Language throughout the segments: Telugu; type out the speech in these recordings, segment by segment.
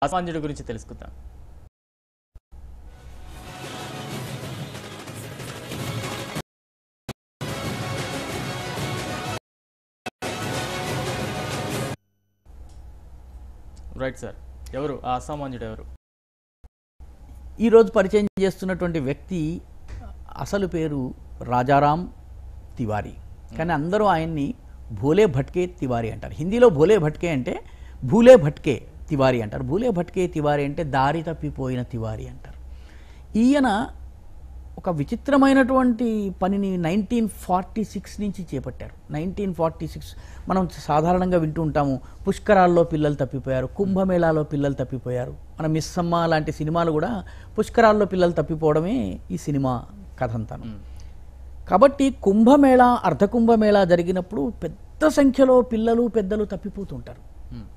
అసామాన్యుడి గురించి తెలుసుకుందాం. రైట్ సార్, ఎవరు ఆ అసామాన్యుడు ఎవరు? ఈరోజు పరిచయం చేస్తున్నటువంటి వ్యక్తి అసలు పేరు రాజారాం తివారీ, కానీ అందరూ ఆయన్ని భోలే భట్కే తివారీ అంటారు. హిందీలో భోలే భట్కే అంటే భూలే భట్కే తివారీ అంటారు. భూలే భట్కే తివారీ అంటే దారి తప్పిపోయిన తివారీ అంటారు. ఈయన ఒక విచిత్రమైనటువంటి పనిని 1946 నుంచి చేపట్టారు. 1946 మనం సాధారణంగా వింటూ ఉంటాము, పుష్కరాల్లో పిల్లలు తప్పిపోయారు, కుంభమేళాలో పిల్లలు తప్పిపోయారు. మన మిస్సమ్మ లాంటి సినిమాలు కూడా పుష్కరాల్లో పిల్లలు తప్పిపోవడమే ఈ సినిమా కథ అంతాను. కాబట్టి కుంభమేళా అర్ధకుంభమేళా జరిగినప్పుడు పెద్ద సంఖ్యలో పిల్లలు పెద్దలు తప్పిపోతుంటారు,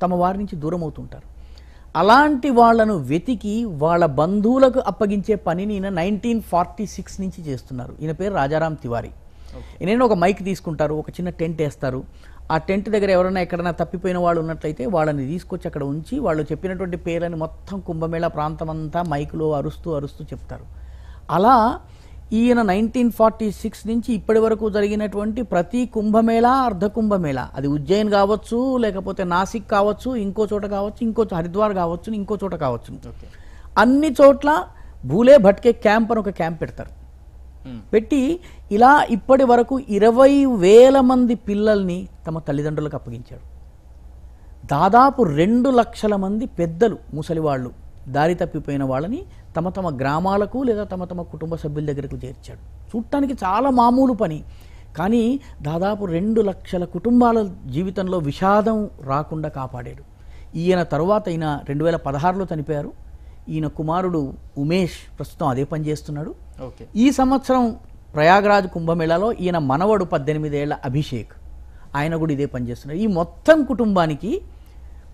తమ వారి నుంచి దూరం అవుతుంటారు. అలాంటి వాళ్లను వెతికి వాళ్ళ బంధువులకు అప్పగించే పనిని ఈయన 1946 నుంచి చేస్తున్నారు. ఈయన పేరు రాజారాం తివారీ. ఈయన ఒక మైక్ తీసుకుంటారు, ఒక చిన్న టెంట్ వేస్తారు. ఆ టెంట్ దగ్గర ఎవరైనా ఎక్కడైనా తప్పిపోయిన వాళ్ళు ఉన్నట్లయితే వాళ్ళని తీసుకొచ్చి అక్కడ ఉంచి వాళ్ళు చెప్పినటువంటి పేర్లని మొత్తం కుంభమేళా ప్రాంతం అంతా మైకులో అరుస్తూ అరుస్తూ చెప్తారు. అలా ఈయన 1946 నుంచి ఇప్పటి వరకు జరిగినటువంటి ప్రతి కుంభమేళా అర్ధకుంభమేళా, అది ఉజ్జయిన్ కావచ్చు, లేకపోతే నాసిక్ కావచ్చు, ఇంకో చోట కావచ్చు, ఇంకో హరిద్వార్ కావచ్చు, ఇంకో చోట కావచ్చు, అన్ని చోట్ల భూలే భట్కే క్యాంప్ అని ఒక క్యాంప్ పెడతారు. పెట్టి ఇలా ఇప్పటి వరకు 20,000 మంది పిల్లల్ని తమ తల్లిదండ్రులకు అప్పగించాడు. దాదాపు 2 లక్షల మంది పెద్దలు, ముసలివాళ్ళు, దారి తప్పిపోయిన వాళ్ళని తమ తమ గ్రామాలకు లేదా తమ తమ కుటుంబ సభ్యుల దగ్గరకు చేర్చాడు. చూడటానికి చాలా మామూలు పని, కానీ దాదాపు 2 లక్షల కుటుంబాల జీవితంలో విషాదం రాకుండా కాపాడాడు. ఈయన తరువాత ఈయన 2016లో చనిపోయారు. ఈయన కుమారుడు ఉమేష్ ప్రస్తుతం అదే పని చేస్తున్నాడు. ఈ సంవత్సరం ప్రయాగ్రాజ్ కుంభమేళాలో ఈయన మనవడు 18 ఏళ్ల అభిషేక్, ఆయన కూడా ఇదే పని చేస్తున్నాడు. ఈ మొత్తం కుటుంబానికి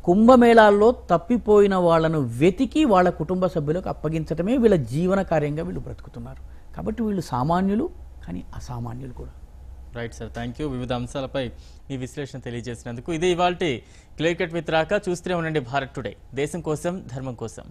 కుంభమేళాల్లో తప్పిపోయిన వాళ్ళను వెతికి వాళ్ళ కుటుంబ సభ్యులకు అప్పగించడమే వీళ్ళ జీవన కార్యంగా వీళ్ళు బ్రతుకుతున్నారు. కాబట్టి వీళ్ళు సామాన్యులు, కానీ అసామాన్యులు కూడా. Right sir, thank you. వివిధ అంశాలపై మీ విశ్లేషణ తెలియజేసినందుకు. ఇదే ఇవాల్టి క్లియర్ కట్ విత్ రాక. చూస్తూనే ఉండండి భారత్ టుడే, దేశం కోసం ధర్మం కోసం.